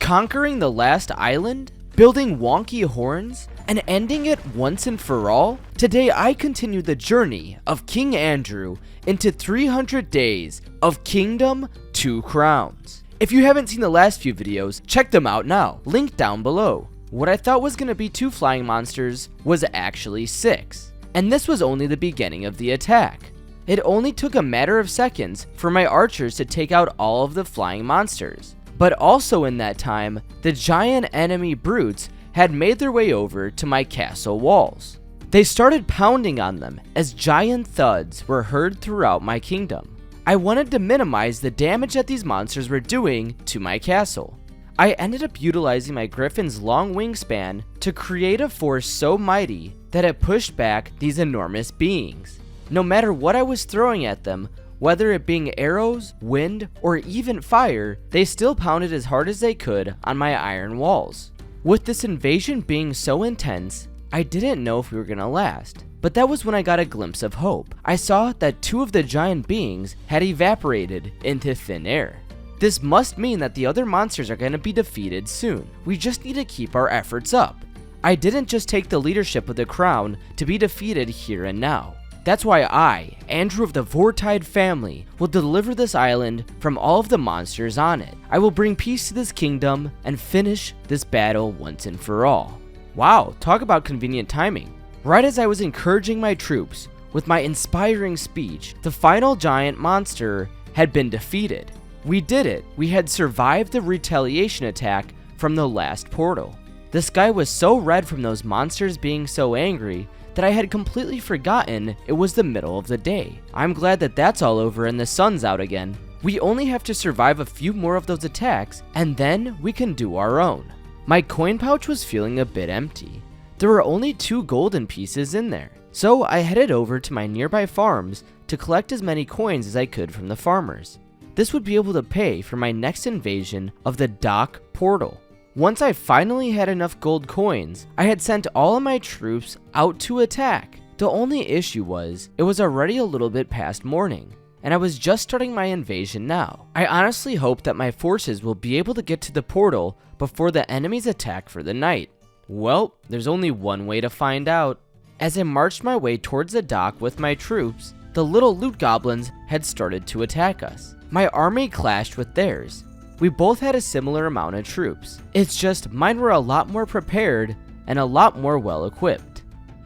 Conquering the last island, building wonky horns, and ending it once and for all? Today I continue the journey of King Andrew into 300 days of Kingdom 2 Crowns. If you haven't seen the last few videos, check them out now, link down below. What I thought was going to be 2 flying monsters was actually 6, and this was only the beginning of the attack. It only took a matter of seconds for my archers to take out all of the flying monsters. But also in that time, the giant enemy brutes had made their way over to my castle walls. They started pounding on them as giant thuds were heard throughout my kingdom. I wanted to minimize the damage that these monsters were doing to my castle. I ended up utilizing my griffin's long wingspan to create a force so mighty that it pushed back these enormous beings. No matter what I was throwing at them, whether it being arrows, wind, or even fire, they still pounded as hard as they could on my iron walls. With this invasion being so intense, I didn't know if we were gonna last. But that was when I got a glimpse of hope. I saw that 2 of the giant beings had evaporated into thin air. This must mean that the other monsters are gonna be defeated soon. We just need to keep our efforts up. I didn't just take the leadership of the crown to be defeated here and now. That's why I, Andrew of the Vortide family, will deliver this island from all of the monsters on it. I will bring peace to this kingdom and finish this battle once and for all. Wow, talk about convenient timing. Right as I was encouraging my troops with my inspiring speech, the final giant monster had been defeated. We did it. We had survived the retaliation attack from the last portal. The sky was so red from those monsters being so angry that I had completely forgotten it was the middle of the day. I'm glad that that's all over and the sun's out again. We only have to survive a few more of those attacks and then we can do our own. My coin pouch was feeling a bit empty. There were only 2 golden pieces in there. So I headed over to my nearby farms to collect as many coins as I could from the farmers. This would be able to pay for my next invasion of the dock portal. Once I finally had enough gold coins, I had sent all of my troops out to attack. The only issue was, it was already a little bit past morning, and I was just starting my invasion now. I honestly hope that my forces will be able to get to the portal before the enemies attack for the night. Well, there's only one way to find out. As I marched my way towards the dock with my troops, the little loot goblins had started to attack us. My army clashed with theirs. We both had a similar amount of troops. It's just mine were a lot more prepared and a lot more well equipped.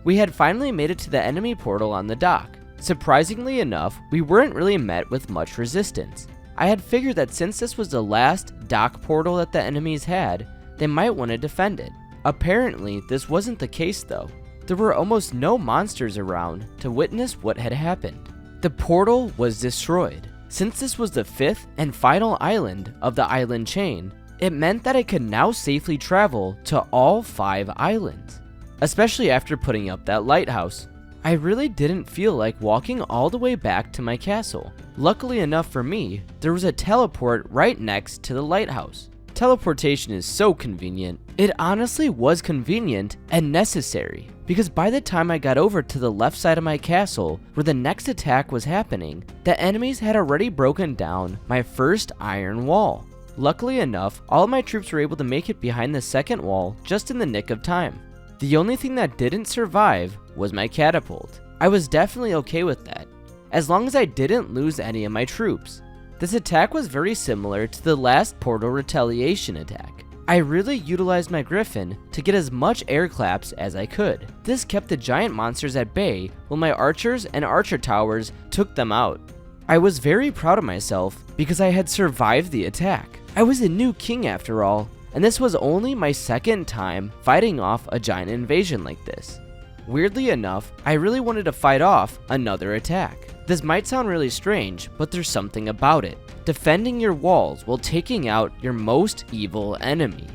We had finally made it to the enemy portal on the dock. Surprisingly enough, we weren't really met with much resistance. I had figured that since this was the last dock portal that the enemies had, they might want to defend it. Apparently, this wasn't the case though. There were almost no monsters around to witness what had happened. The portal was destroyed. Since this was the 5th and final island of the island chain, it meant that I could now safely travel to all 5 islands, especially after putting up that lighthouse. I really didn't feel like walking all the way back to my castle. Luckily enough for me, there was a teleport right next to the lighthouse. Teleportation is so convenient. It honestly was convenient and necessary, because by the time I got over to the left side of my castle where the next attack was happening, the enemies had already broken down my first iron wall. Luckily enough, all of my troops were able to make it behind the second wall just in the nick of time. The only thing that didn't survive was my catapult. I was definitely okay with that, as long as I didn't lose any of my troops. This attack was very similar to the last portal retaliation attack. I really utilized my griffin to get as much air claps as I could. This kept the giant monsters at bay while my archers and archer towers took them out. I was very proud of myself because I had survived the attack. I was a new king after all, and this was only my 2nd time fighting off a giant invasion like this. Weirdly enough, I really wanted to fight off another attack. This might sound really strange, but there's something about it. Defending your walls while taking out your most evil enemy.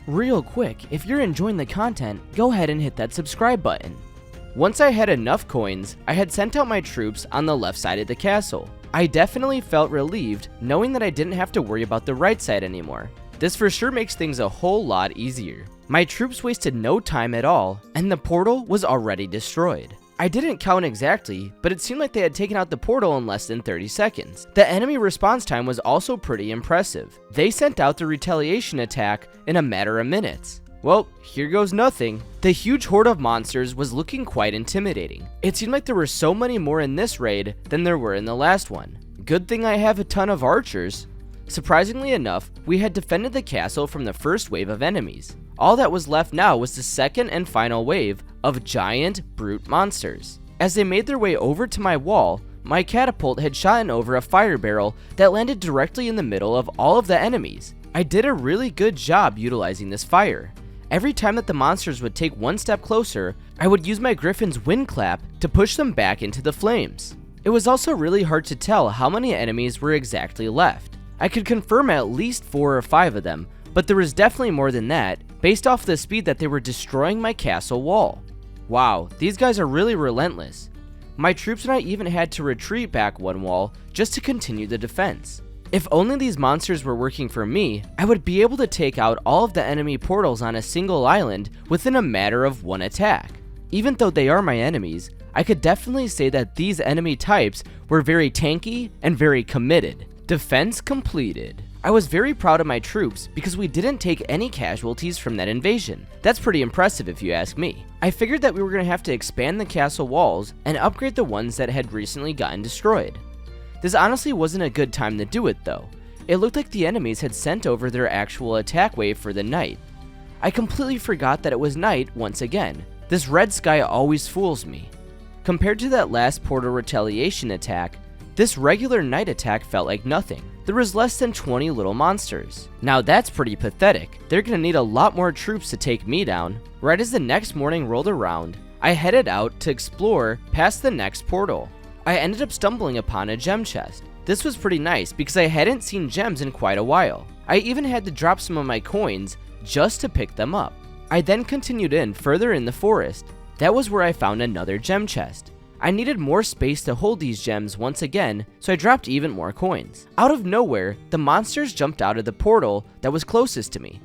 Real quick, if you're enjoying the content, go ahead and hit that subscribe button. Once I had enough coins, I had sent out my troops on the left side of the castle. I definitely felt relieved knowing that I didn't have to worry about the right side anymore. This for sure makes things a whole lot easier. My troops wasted no time at all, and the portal was already destroyed. I didn't count exactly, but it seemed like they had taken out the portal in less than 30 seconds. The enemy response time was also pretty impressive. They sent out the retaliation attack in a matter of minutes. Well, here goes nothing. The huge horde of monsters was looking quite intimidating. It seemed like there were so many more in this raid than there were in the last one. Good thing I have a ton of archers. Surprisingly enough, we had defended the castle from the first wave of enemies. All that was left now was the second and final wave of giant brute monsters. As they made their way over to my wall, my catapult had shot over a fire barrel that landed directly in the middle of all of the enemies. I did a really good job utilizing this fire. Every time that the monsters would take one step closer, I would use my griffin's wind clap to push them back into the flames. It was also really hard to tell how many enemies were exactly left. I could confirm at least 4 or 5 of them, but there was definitely more than that, based off the speed that they were destroying my castle wall. Wow, these guys are really relentless. My troops and I even had to retreat back one wall just to continue the defense. If only these monsters were working for me, I would be able to take out all of the enemy portals on a single island within a matter of one attack. Even though they are my enemies, I could definitely say that these enemy types were very tanky and very committed. Defense completed. I was very proud of my troops because we didn't take any casualties from that invasion. That's pretty impressive if you ask me. I figured that we were going to have to expand the castle walls and upgrade the ones that had recently gotten destroyed. This honestly wasn't a good time to do it though. It looked like the enemies had sent over their actual attack wave for the night. I completely forgot that it was night once again. This red sky always fools me. Compared to that last portal retaliation attack, this regular night attack felt like nothing. There was less than 20 little monsters. Now that's pretty pathetic. They're gonna need a lot more troops to take me down. Right as the next morning rolled around, I headed out to explore past the next portal. I ended up stumbling upon a gem chest. This was pretty nice because I hadn't seen gems in quite a while. I even had to drop some of my coins just to pick them up. I then continued in further in the forest. That was where I found another gem chest. I needed more space to hold these gems once again, so I dropped even more coins. Out of nowhere, the monsters jumped out of the portal that was closest to me.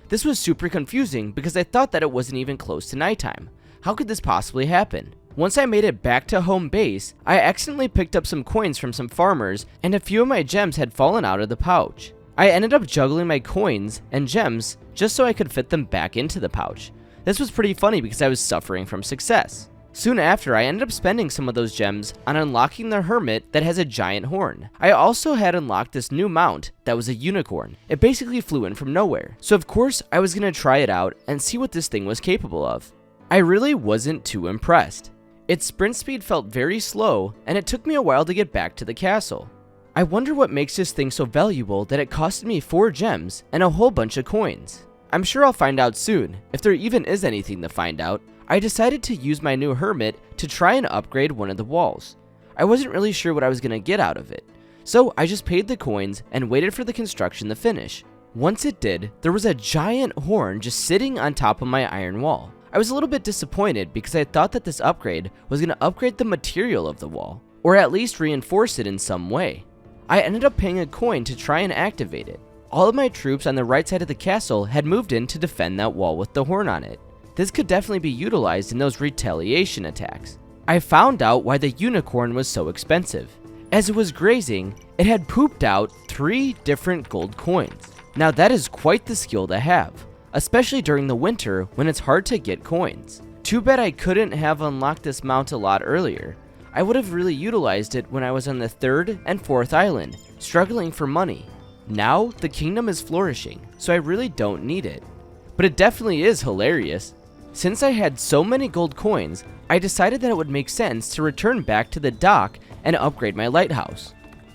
This was super confusing because I thought that it wasn't even close to nighttime. How could this possibly happen? Once I made it back to home base, I accidentally picked up some coins from some farmers and a few of my gems had fallen out of the pouch. I ended up juggling my coins and gems just so I could fit them back into the pouch. This was pretty funny because I was suffering from success. Soon after, I ended up spending some of those gems on unlocking the hermit that has a giant horn. I also had unlocked this new mount that was a unicorn. It basically flew in from nowhere. So of course, I was gonna try it out and see what this thing was capable of. I really wasn't too impressed. Its sprint speed felt very slow, and it took me a while to get back to the castle. I wonder what makes this thing so valuable that it costed me 4 gems and a whole bunch of coins. I'm sure I'll find out soon, if there even is anything to find out. I decided to use my new hermit to try and upgrade one of the walls. I wasn't really sure what I was going to get out of it, so I just paid the coins and waited for the construction to finish. Once it did, there was a giant horn just sitting on top of my iron wall. I was a little bit disappointed because I thought that this upgrade was going to upgrade the material of the wall, or at least reinforce it in some way. I ended up paying a coin to try and activate it. All of my troops on the right side of the castle had moved in to defend that wall with the horn on it. This could definitely be utilized in those retaliation attacks. I found out why the unicorn was so expensive. As it was grazing, it had pooped out 3 different gold coins. Now that is quite the skill to have, especially during the winter when it's hard to get coins. Too bad I couldn't have unlocked this mount a lot earlier. I would have really utilized it when I was on the 3rd and 4th island, struggling for money. Now the kingdom is flourishing, so I really don't need it. But it definitely is hilarious. Since I had so many gold coins, I decided that it would make sense to return back to the dock and upgrade my lighthouse.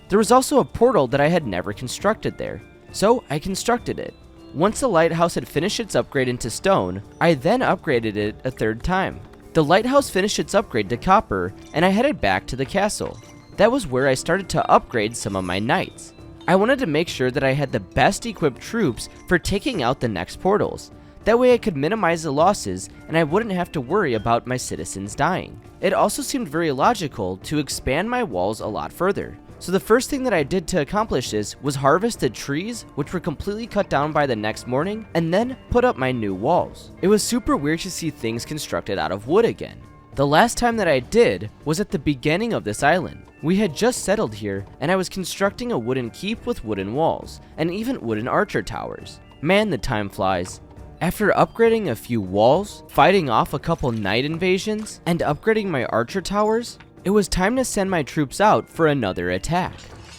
There was also a portal that I had never constructed there, so I constructed it. Once the lighthouse had finished its upgrade into stone, I then upgraded it a 3rd time. The lighthouse finished its upgrade to copper, and I headed back to the castle. That was where I started to upgrade some of my knights. I wanted to make sure that I had the best equipped troops for taking out the next portals. That way I could minimize the losses and I wouldn't have to worry about my citizens dying. It also seemed very logical to expand my walls a lot further. So the first thing that I did to accomplish this was harvest the trees, which were completely cut down by the next morning, and then put up my new walls. It was super weird to see things constructed out of wood again. The last time that I did was at the beginning of this island. We had just settled here, and I was constructing a wooden keep with wooden walls, and even wooden archer towers. Man, the time flies. After upgrading a few walls, fighting off a couple night invasions, and upgrading my archer towers, it was time to send my troops out for another attack.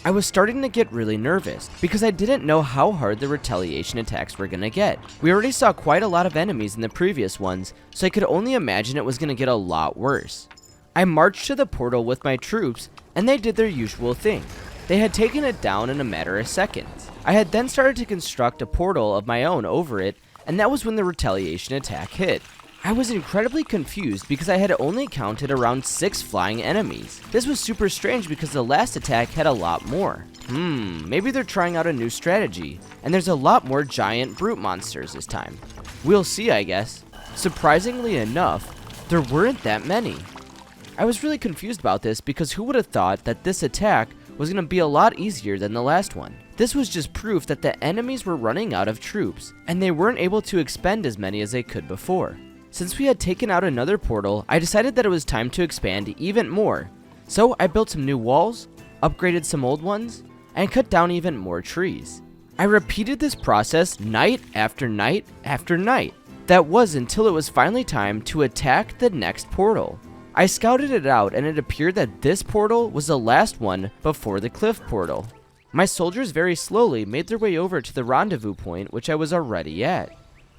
I was starting to get really nervous because I didn't know how hard the retaliation attacks were gonna get. We already saw quite a lot of enemies in the previous ones, so I could only imagine it was gonna get a lot worse. I marched to the portal with my troops, and they did their usual thing. They had taken it down in a matter of seconds. I had then started to construct a portal of my own over it, and that was when the retaliation attack hit. I was incredibly confused because I had only counted around 6 flying enemies. This was super strange because the last attack had a lot more. Maybe they're trying out a new strategy, and there's a lot more giant brute monsters this time. We'll see, I guess. Surprisingly enough, there weren't that many. I was really confused about this because who would have thought that this attack was going to be a lot easier than the last one. This was just proof that the enemies were running out of troops, and they weren't able to expend as many as they could before. Since we had taken out another portal, I decided that it was time to expand even more. So I built some new walls, upgraded some old ones, and cut down even more trees. I repeated this process night after night after night. That was until it was finally time to attack the next portal. I scouted it out, and it appeared that this portal was the last one before the cliff portal. My soldiers very slowly made their way over to the rendezvous point, which I was already at.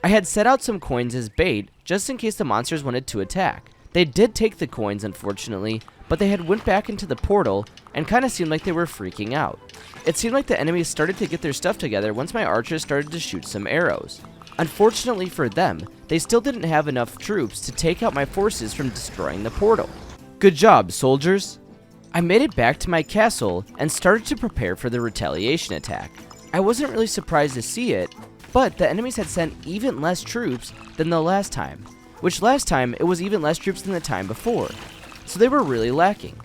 I had set out some coins as bait, just in case the monsters wanted to attack. They did take the coins, unfortunately, but they had went back into the portal and kind of seemed like they were freaking out. It seemed like the enemies started to get their stuff together once my archers started to shoot some arrows. Unfortunately for them, they still didn't have enough troops to take out my forces from destroying the portal. Good job, soldiers! I made it back to my castle and started to prepare for the retaliation attack. I wasn't really surprised to see it, but the enemies had sent even less troops than the last time, which last time it was even less troops than the time before, so they were really lacking.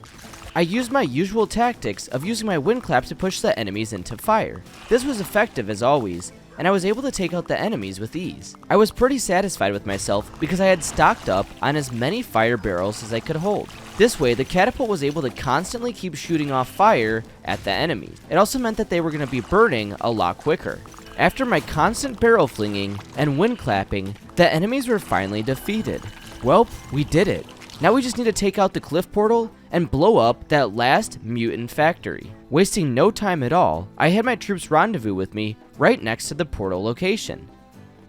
I used my usual tactics of using my wind clap to push the enemies into fire. This was effective as always, and I was able to take out the enemies with ease. I was pretty satisfied with myself because I had stocked up on as many fire barrels as I could hold. This way, the catapult was able to constantly keep shooting off fire at the enemies. It also meant that they were going to be burning a lot quicker. After my constant barrel flinging and wind clapping, the enemies were finally defeated. Well, we did it. Now we just need to take out the cliff portal and blow up that last mutant factory. Wasting no time at all, I had my troops rendezvous with me right next to the portal location.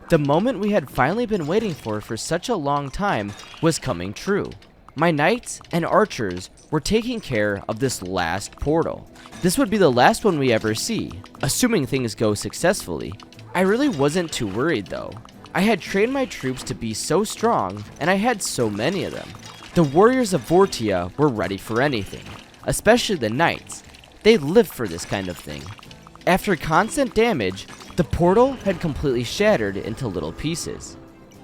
The moment we had finally been waiting for such a long time was coming true. My knights and archers were taking care of this last portal. This would be the last one we ever see, assuming things go successfully. I really wasn't too worried though. I had trained my troops to be so strong, and I had so many of them. The warriors of Vortia were ready for anything, especially the knights. They lived for this kind of thing. After constant damage, the portal had completely shattered into little pieces.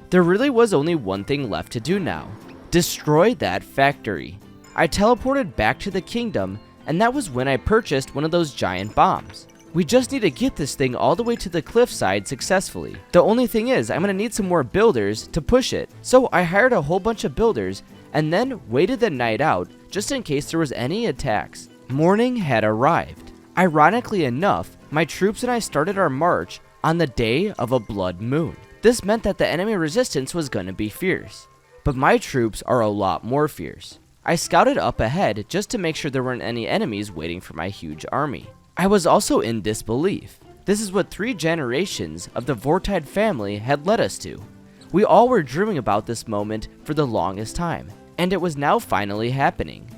There really was only one thing left to do now. Destroy that factory. I teleported back to the kingdom, and that was when I purchased one of those giant bombs. We just need to get this thing all the way to the cliffside successfully. The only thing is, I'm going to need some more builders to push it. So I hired a whole bunch of builders, and then waited the night out, just in case there was any attacks. Morning had arrived. Ironically enough, my troops and I started our march on the day of a blood moon. This meant that the enemy resistance was going to be fierce. But my troops are a lot more fierce. I scouted up ahead just to make sure there weren't any enemies waiting for my huge army. I was also in disbelief. This is what 3 generations of the Vortide family had led us to. We all were dreaming about this moment for the longest time, and it was now finally happening.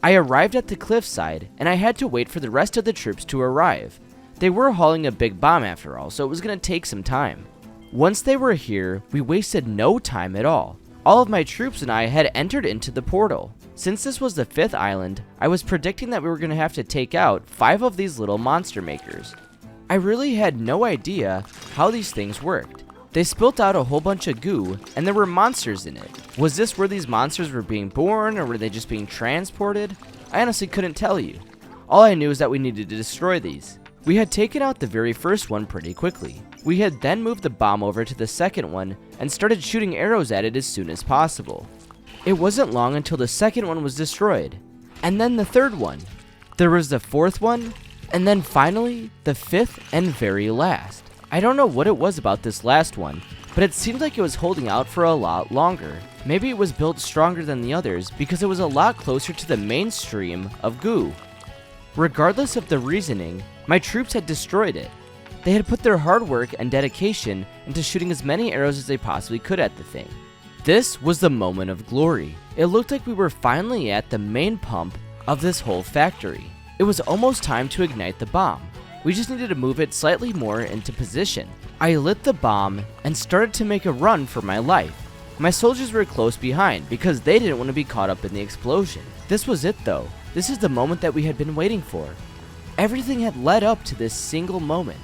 I arrived at the cliffside, and I had to wait for the rest of the troops to arrive. They were hauling a big bomb after all, so it was going to take some time. Once they were here, we wasted no time at all. All of my troops and I had entered into the portal. Since this was the 5th island, I was predicting that we were going to have to take out 5 of these little monster makers. I really had no idea how these things worked. They spilt out a whole bunch of goo, and there were monsters in it. Was this where these monsters were being born, or were they just being transported? I honestly couldn't tell you. All I knew is that we needed to destroy these. We had taken out the very first one pretty quickly. We had then moved the bomb over to the second one and started shooting arrows at it as soon as possible. It wasn't long until the second one was destroyed, and then the third one. There was the fourth one, and then finally, the fifth and very last. I don't know what it was about this last one, but it seemed like it was holding out for a lot longer. Maybe it was built stronger than the others because it was a lot closer to the mainstream of goo. Regardless of the reasoning, my troops had destroyed it. They had put their hard work and dedication into shooting as many arrows as they possibly could at the thing. This was the moment of glory. It looked like we were finally at the main pump of this whole factory. It was almost time to ignite the bomb. We just needed to move it slightly more into position. I lit the bomb and started to make a run for my life. My soldiers were close behind because they didn't want to be caught up in the explosion. This was it though. This is the moment that we had been waiting for. Everything had led up to this single moment.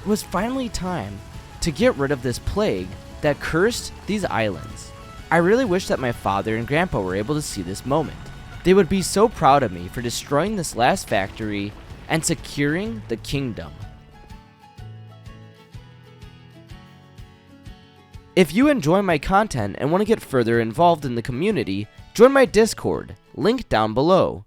It was finally time to get rid of this plague that cursed these islands. I really wish that my father and grandpa were able to see this moment. They would be so proud of me for destroying this last factory and securing the kingdom. If you enjoy my content and want to get further involved in the community, join my Discord, link down below.